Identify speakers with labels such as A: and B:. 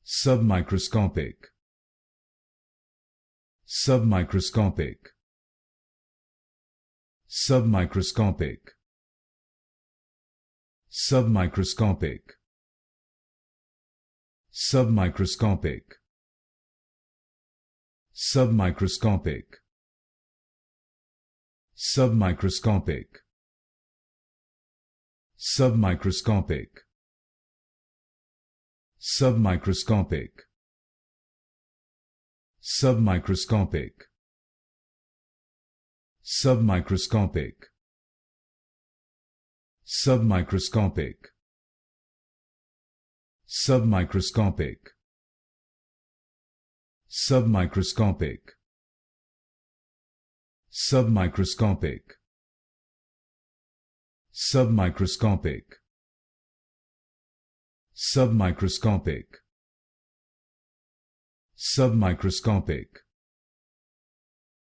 A: Submicroscopic. Submicroscopic. Submicroscopic. Submicroscopic. Submicroscopic. Submicroscopic. Submicroscopic. Submicroscopic. Submicroscopic. Submicroscopic. Submicroscopic. Submicroscopic. Submicroscopic. Submicroscopic. Submicroscopic. Submicroscopic. Submicroscopic. Submicroscopic.